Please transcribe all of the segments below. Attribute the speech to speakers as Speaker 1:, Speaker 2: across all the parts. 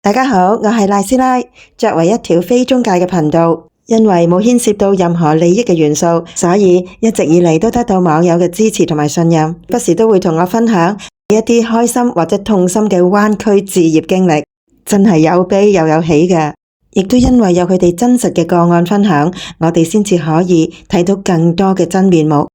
Speaker 1: 大家好，我係賴師奶。作為一條非宗教嘅頻道，因為冇牽涉到任何利益嘅元素，所以一直以嚟都得到網友嘅支持同埋信任，不時都會同我分享一啲開心或者痛心嘅灣區置業經歷，真係有悲又有喜嘅。亦都因為有佢哋真實嘅個案分享，我哋先至可以睇到更多嘅真面目。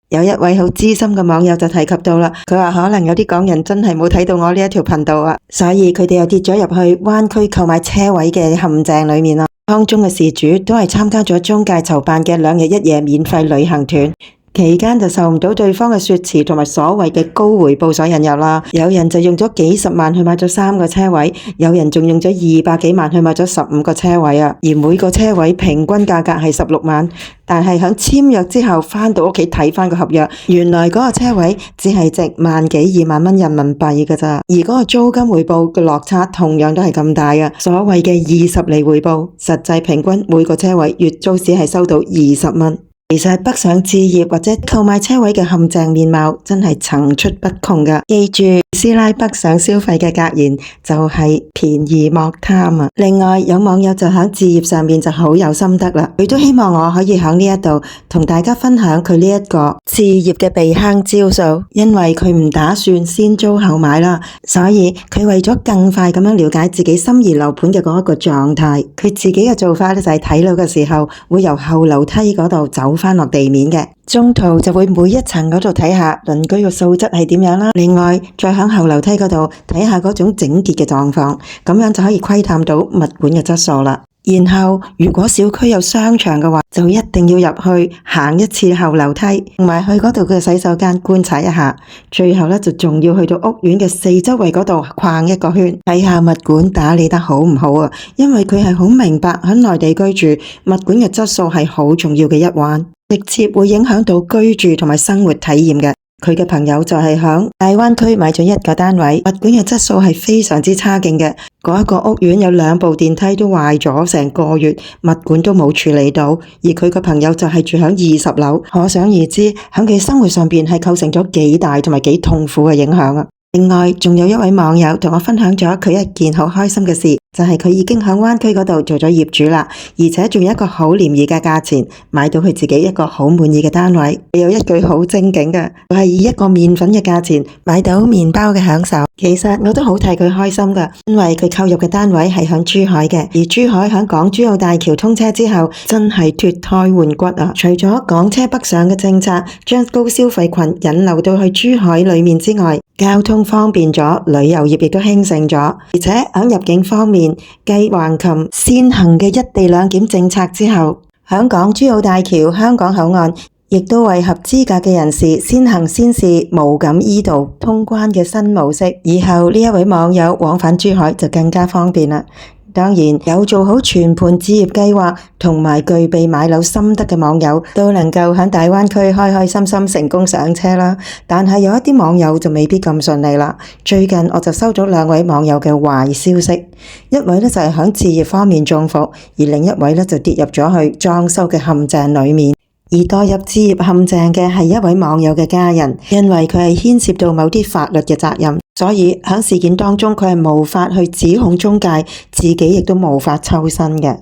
Speaker 1: 有一位好資深嘅網友就提及到啦，佢話可能有啲港人真係冇睇到我呢一條頻道啊，所以佢哋又跌咗入去灣區購買車位嘅陷阱裏面啦。當中嘅事主都係參加咗中介籌辦嘅2日1夜免費旅行團，期間就受唔到對方嘅說辭同埋所謂嘅高回報所引誘啦。有人就用咗幾十萬去買咗3個車位，有人仲用咗200幾萬去買咗15個車位啊。而每個車位平均價格係16萬，但係喺簽約之後返到屋企睇返個合約，原來嗰個車位只係值1萬幾2萬蚊人民幣㗎咋。而嗰個租金回報嘅落差同樣都係咁大啊。所謂嘅20厘回報，實際平均每個車位月租只係收到20蚊。其實北上置業或者購買車位嘅陷阱面貌真係層出不窮㗎。記住，師奶北上消費嘅格言就係便宜莫貪啊。另外有網友就喺置業上面就好有心得啦，佢都希望我可以喺呢一度同大家分享佢呢一個置業嘅避坑招數。因為佢唔打算先租後買啦，所以佢為咗更快咁樣了解自己心儀樓盤嘅嗰一個狀態，佢自己嘅做法咧就係睇樓嘅時候會由後樓梯嗰度走返落地面嘅，中途就會每一層嗰度睇下鄰居嘅素質係點樣啦。另外再響後樓梯嗰度睇下嗰種整潔嘅狀況，咁樣就可以窺探到物管嘅質素啦。然後如果小區有商場嘅話，就一定要入去行一次後樓梯，同埋去嗰度嘅洗手間觀察一下。最後咧就仲要去到屋苑嘅四周圍嗰度逛一個圈，睇下物管打理得好唔好啊。因為佢係好明白喺內地居住，物管嘅質素係好重要嘅一環，直接會影響到居住同埋生活體驗嘅。佢嘅朋友就係響大灣區買咗1個單位，物管嘅質素係非常之差勁嘅。嗰一個屋苑有2部電梯都壞咗成個月，物管都冇處理到。而佢嘅朋友就係住響20樓，可想而知響佢生活上邊係構成咗幾大同埋幾痛苦嘅影響啊。另外仲有一位網友同我分享咗佢一件好開心嘅事，就係佢已經響灣區嗰度做咗業主啦，而且仲有一個好廉宜嘅價錢買到佢自己一個好滿意嘅單位。有一句好精警嘅，佢係以一個麵粉嘅價錢買到麵包嘅享受。其實我都好替佢開心噶，因為佢購入嘅單位係響珠海嘅，而珠海響港珠澳大橋通車之後真係脫胎換骨啊。除咗港車北上嘅政策將高消費群引流到去珠海裏面之外，交通方便咗，旅遊業亦都興盛咗，而且喺入境方面，繼橫琴先行嘅1地2檢政策之後，香港珠澳大橋香港口岸亦都為合資格嘅人士先行先試無感e道通關嘅新模式，以後呢一位網友往返珠海就更加方便啦。當然有做好全盤置業計劃同埋具備買樓心得嘅網友都能夠喺大灣區開開心心成功上車啦，但係有一啲網友就未必咁順利啦。最近我就收咗2位網友嘅壞消息，一位呢就係喺置業方面中伏，而另一位呢就跌入咗去裝修嘅陷阱裏面。而墮入置業陷阱嘅係一位網友嘅家人，因為佢係牽涉到某啲法律嘅責任，所以喺事件當中佢係無法去指控中介，自己亦都無法抽身嘅。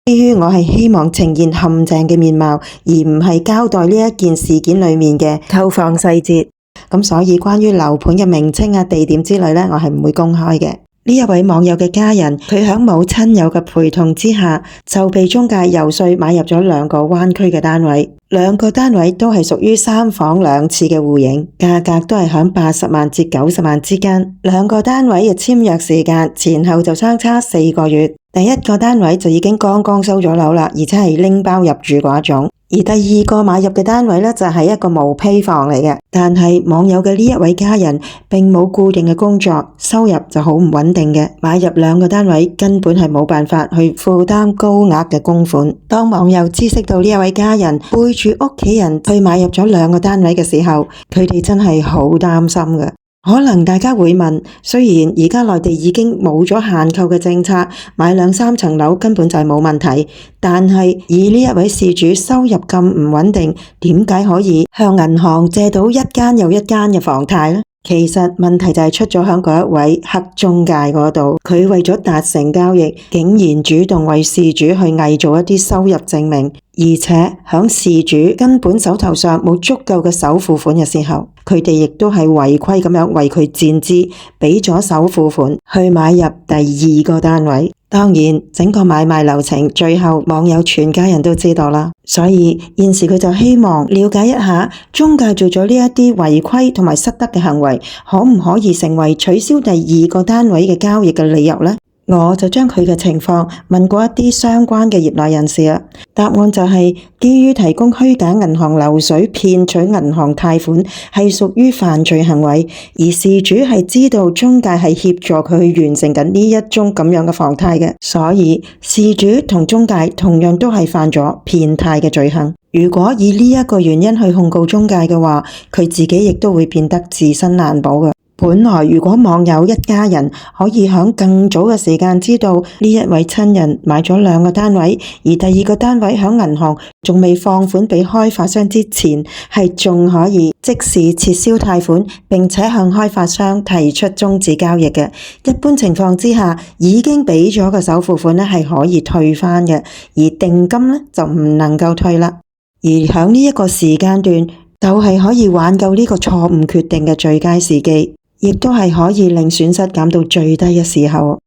Speaker 1: 至於我係希望呈現陷阱嘅面貌，而唔係交代呢一件事件裏面嘅購房細節，咁所以關於樓盤嘅名稱啊、地點之類呢，我係唔會公開嘅。呢一位網友嘅家人，佢喺冇親友嘅陪同之下，就被中介遊說買入咗2個灣區嘅單位，2個單位都係屬於3房2廁嘅戶型，價格都係喺80萬至90萬之間。2個單位嘅簽約時間前後就相差4個月，第1個單位就已經剛剛收咗樓啦，而且係拎包入住嗰種。而第2個買入嘅單位呢，就係一個毛坯房嚟嘅，但係網友嘅呢一位家人並冇固定嘅工作，收入就好唔穩定嘅，買入2個單位根本係冇辦法去負擔高額嘅供款。當網友知悉到呢一位家人背住屋企人去買入咗2個單位嘅時候，佢哋真係好擔心嘅。可能大家會問，雖然而家內地已經冇咗限購嘅政策，買2-3層樓根本就係冇問題，但係以呢一位事主收入咁唔穩定，點解可以向銀行借到一間又一間嘅房貸呢？其實問題就係出咗喺嗰一位黑中介嗰度，佢為咗達成交易，竟然主動為事主去偽造一啲收入證明，而且響事主根本手頭上冇足夠嘅首付款嘅時候，佢哋亦都係違規咁樣為佢墊資，俾咗首付款去買入第二個單位。當然，整個買賣流程最後網友全家人都知道啦，所以現時佢就希望了解一下中介做咗呢一啲違規同埋失德嘅行為，可唔可以成為取消第二個單位嘅交易嘅理由呢？我就將佢嘅情況問過一啲相關嘅業內人士啦，答案就係基於提供虛假銀行流水騙取銀行貸款係屬於犯罪行為，而事主係知道中介係協助佢去完成緊呢一宗咁樣嘅房貸嘅，所以事主同中介同樣都係犯咗騙貸嘅罪行。如果以呢一個原因去控告中介嘅話，佢自己亦都會變得自身難保嘅。本來如果網友一家人可以喺更早嘅時間知道呢一位親人買咗2個單位，而第二個單位喺銀行仲未放款俾開發商之前，係仲可以即時撤銷貸款，並且向開發商提出終止交易嘅。一般情況之下，已經俾咗嘅首付款咧係可以退翻嘅，而定金咧就唔能夠退啦。而喺呢一個時間段，就係可以挽救呢個錯誤決定嘅最佳時機。亦都係可以令損失減到最低嘅時候。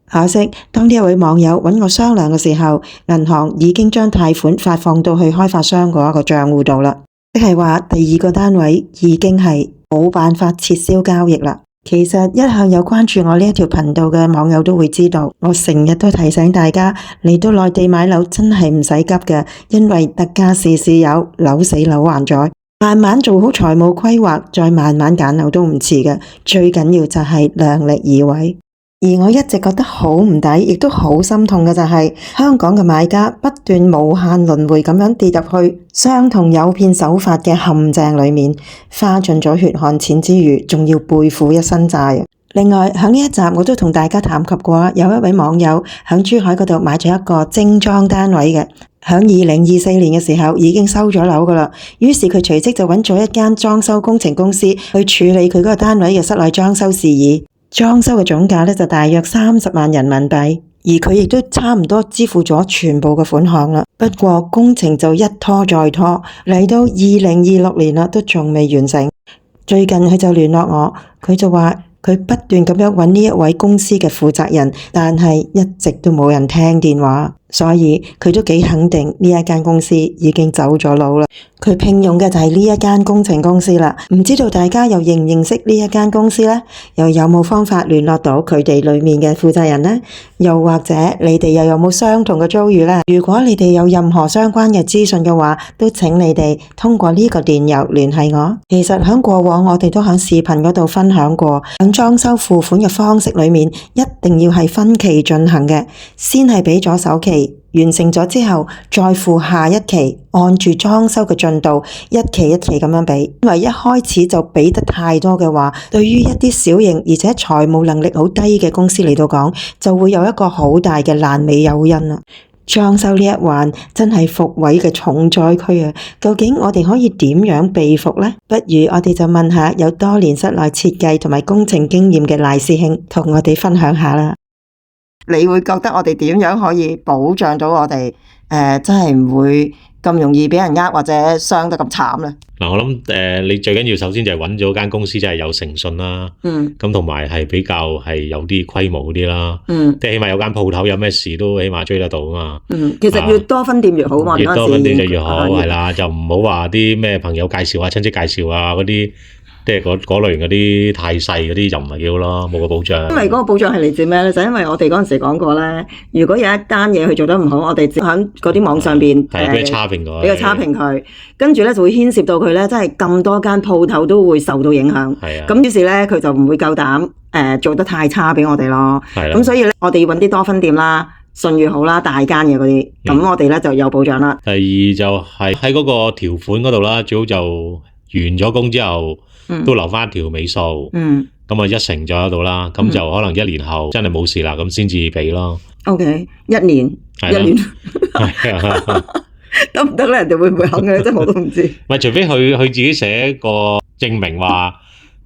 Speaker 1: 可惜，當呢一位網友揾我商量嘅時候，銀行已經將貸款發放到去開發商嗰一個賬戶度啦，即係話第二個單位已經係冇辦法撤銷交易啦。其實一向有關注我呢一條頻道嘅網友都會知道，我成日都提醒大家嚟到內地買樓真係唔使急嘅，因為特價事事有，樓死樓還在。慢慢做好財務規劃，再慢慢揀樓都唔遲嘅。最緊要就係量力而為。而我一直覺得好唔抵，亦都好心痛嘅就係香港嘅買家不斷無限輪迴咁樣跌入去相同誘騙手法嘅陷阱裏面，花盡咗血汗錢之餘，仲要背負一身債。另外，喺呢一集我都同大家談及過，有一位網友喺珠海嗰度買咗一個精裝單位嘅。喺2024年嘅時候已經收咗樓噶啦，於是佢隨即就揾咗一間裝修工程公司去處理佢嗰個單位嘅室內裝修事宜。裝修嘅總價呢就大約30萬人民幣，而佢亦都差唔多支付咗全部嘅款項啦。不過工程就一拖再拖，嚟到2026年啦都仲未完成。最近佢就聯絡我，佢就話佢不斷咁樣揾呢一位公司嘅負責人，但係一直都冇人聽電話。所以佢都幾肯定呢一間公司已經走咗路啦。佢聘用嘅就係呢一間工程公司啦。唔知道大家又認唔認識呢一間公司呢？又有冇方法聯絡到佢哋裏面嘅負責人呢？又或者你哋又有冇相同嘅遭遇呢？如果你哋有任何相關嘅資訊嘅話，都請你哋通過呢個電郵聯繫我。其實喺過往我哋都喺視頻嗰度分享過，喺裝修付款嘅方式裏面，一定要係分期進行嘅，先係俾咗首期。完成咗之後，再付下一期，按住裝修嘅進度，一期一期咁樣俾。因為一開始就俾得太多嘅話，對於一啲小型而且財務能力好低嘅公司嚟到講，就會有一個好大嘅爛尾誘因啦。裝修呢一環真係復位嘅重災區啊！究竟我哋可以點樣避復呢？不如我哋就問下有多年室內設計同埋工程經驗嘅賴師兄，同我哋分享下啦。你會覺得我哋點樣可以保障到我哋真係唔會咁容易俾人呃或者傷得咁慘咧？
Speaker 2: 嗱，我諗你最緊要首先就係揾咗間公司真係有誠信啦，咁同埋係比較係有啲規模啲啦，即係起碼有間鋪頭有咩事都起碼追得到啊嘛。
Speaker 1: 其實越多分店越好嘛，
Speaker 2: 越多分店就越好，係啦，就唔好話啲咩朋友介紹啊、親戚介紹啊嗰啲。即係嗰類嗰啲太細嗰啲就唔係幾好咯，冇個保障。因為嗰個保障係嚟自咩咧？就因為我哋嗰陣時講過咧，如果有一單嘢佢做得唔好，我哋只喺嗰啲網上邊俾個差評佢，
Speaker 1: 俾個差評佢，跟住咧就會牽涉到佢咧，真係咁多間鋪頭都會受到影響。係啊，咁於是咧佢就唔會夠膽做得太差俾我哋咯。係啦，咁所以咧我哋要揾啲多分店啦、信譽好啦、大間嘅嗰啲，咁我哋咧就有保障啦。
Speaker 2: 第二就係喺嗰個條款嗰度啦，最好就完咗工之後。都留翻一條尾數，咁啊一成咗喺度啦，咁就可能1年後真係冇事啦，咁先至俾咯。
Speaker 1: OK， 1年，得唔得咧？人哋會唔會肯嘅？真係我都唔知。
Speaker 2: 唔係，除非佢自己寫個證明話，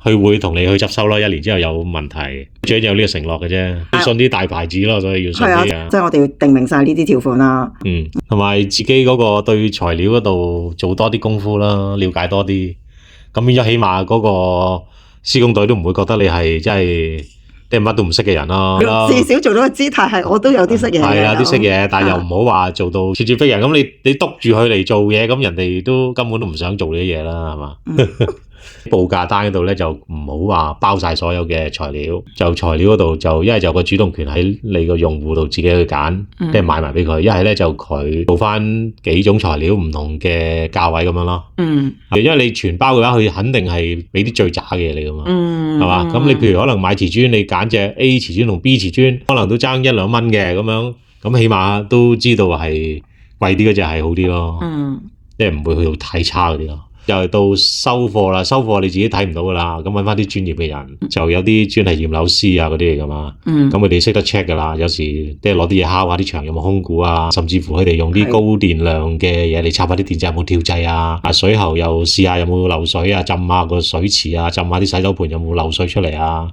Speaker 2: 佢會同你去執收咯。1年之後有問題，最緊要有呢個承諾嘅啫。你信啲大牌子咯，所以要信啲啊。
Speaker 1: 即係我哋要定明晒呢啲條款啦。
Speaker 2: 同埋自己嗰個對材料嗰度做多啲功夫啦，了解多啲。咁變咗起碼嗰個施工隊都唔會覺得你係真係即係乜都唔識嘅人咯。
Speaker 1: 至少做到個姿態係我都有啲識嘢嘅。
Speaker 2: 係啦，啲識嘢，但係又唔好話做到咄咄逼人。咁你督住佢嚟做嘢，咁人哋都根本都唔想做呢啲嘢啦，係嘛？報價單嗰度咧就唔好話包晒所有嘅材料，就材料嗰度就一係就個主動權喺你個用戶度自己去揀，即係買埋俾佢；一係咧就佢做翻幾種材料唔同嘅價位咁樣咯。因為你全包嘅話，佢肯定係俾啲最渣嘅嘢你噶嘛，係嘛？咁你譬如可能買瓷磚，你揀隻 A 瓷磚同 B 瓷磚，可能都爭1-2蚊嘅咁樣，咁起碼都知道係貴啲嗰隻係好啲咯，即係唔會去到太差嗰啲咯。又係到收貨啦，收貨你自己睇唔到噶啦，咁揾翻啲專業嘅人，就有啲專係驗樓師啊嗰啲嚟噶嘛，咁佢哋識得 check 噶啦，有時即係攞啲嘢敲下啲牆有冇空鼓啊，甚至乎佢哋用啲高電量嘅嘢嚟插下啲電掣有冇跳掣啊，水喉又試下有冇漏水啊，浸下個水池啊，浸下啲洗手盆有冇漏水出嚟啊，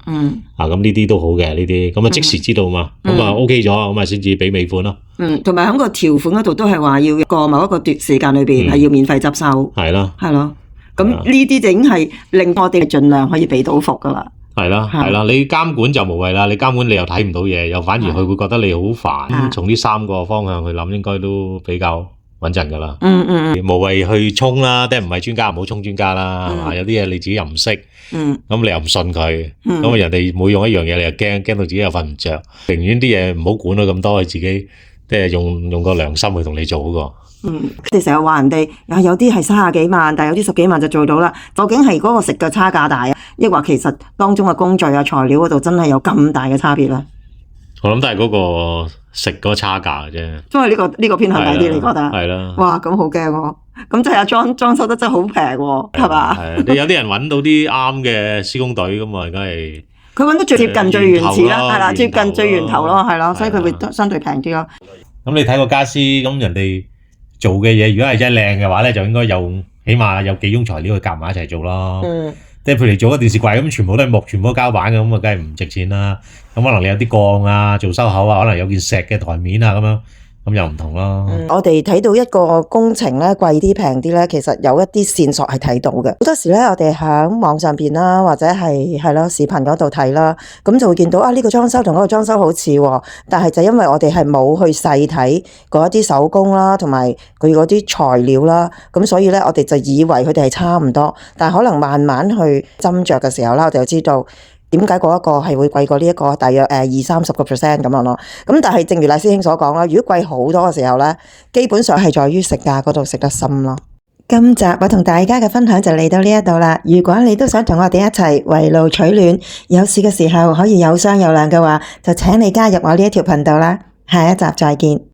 Speaker 2: 咁呢啲都好嘅呢啲，咁啊即時知道嘛，咁啊 OK 咗，咁啊先至俾尾款咯。
Speaker 1: 同埋喺個條款嗰度都係話要過某一個時間裏邊係要免費執收，係咯，咁呢啲就已經係令我哋盡量可以俾到服噶啦。係啦，你監管就無謂啦，你監管你又睇唔到嘢，又反而佢會覺得你好煩。從呢3個方向去諗，應該都比較穩陣噶啦。無謂去衝啦，即係唔係專家唔好衝專家啦，係嘛？有啲嘢你自己又唔識，咁你又唔信佢，咁人哋每用一樣嘢你又驚到自己又瞓唔着，寧願啲嘢唔好管到咁多，你自己即係用個良心去同你做嗰個。佢哋成日話人哋有啲係30幾萬，但係有啲10幾萬就做到啦。究竟係嗰個食嘅差價大啊，抑或其實當中嘅工序啊、材料嗰度真係有咁大嘅差別咧？
Speaker 2: 我諗都係嗰個食嗰個差價嘅啫。因為
Speaker 1: 呢個偏向大啲，你覺得？係啦。哇，咁好驚喎！咁即係裝修得真係好平喎，係嘛？係你有啲人揾到啲啱嘅施工隊咁啊，梗係佢揾到最接近最原始啦，係啦，接近最源頭咯，係咯，所以佢會相對平啲咯。咁你睇個家私，咁人哋做嘅嘢，如果係真係靚嘅話咧，就應該起碼有幾種材料去夾埋一齊做咯。即係譬如你做個電視櫃咁，全部都係木，全部都膠板嘅，咁啊，梗係唔值錢啦。咁可能你有啲鋼啊，做收口啊，可能有件石嘅台面啊，咁樣。咁又唔同咯。我哋睇到一個工程咧貴啲平啲咧，其實有一啲線索係睇到嘅。好多時咧，我哋喺網上邊啦，或者係咯視頻嗰度睇啦，咁就會見到呢個裝修同嗰個裝修好似喎，但係就因為我哋係冇去細睇嗰一啲手工啦，同埋佢嗰啲材料啦，咁所以咧我哋就以為佢哋係差唔多，但係可能慢慢去斟酌嘅時候啦，我哋就知道點解嗰一個係會貴過呢一個大約20-30% 咁樣咯。咁但係正如賴師兄所講啦，如果貴好多嘅時候咧，基本上係在於食價嗰度食得深咯。今集我同大家嘅分享就嚟到呢一度啦。如果你都想同我哋一齊圍爐取暖，有事嘅時候可以有商有量嘅話，就請你加入我呢一條頻道啦。下一集再見。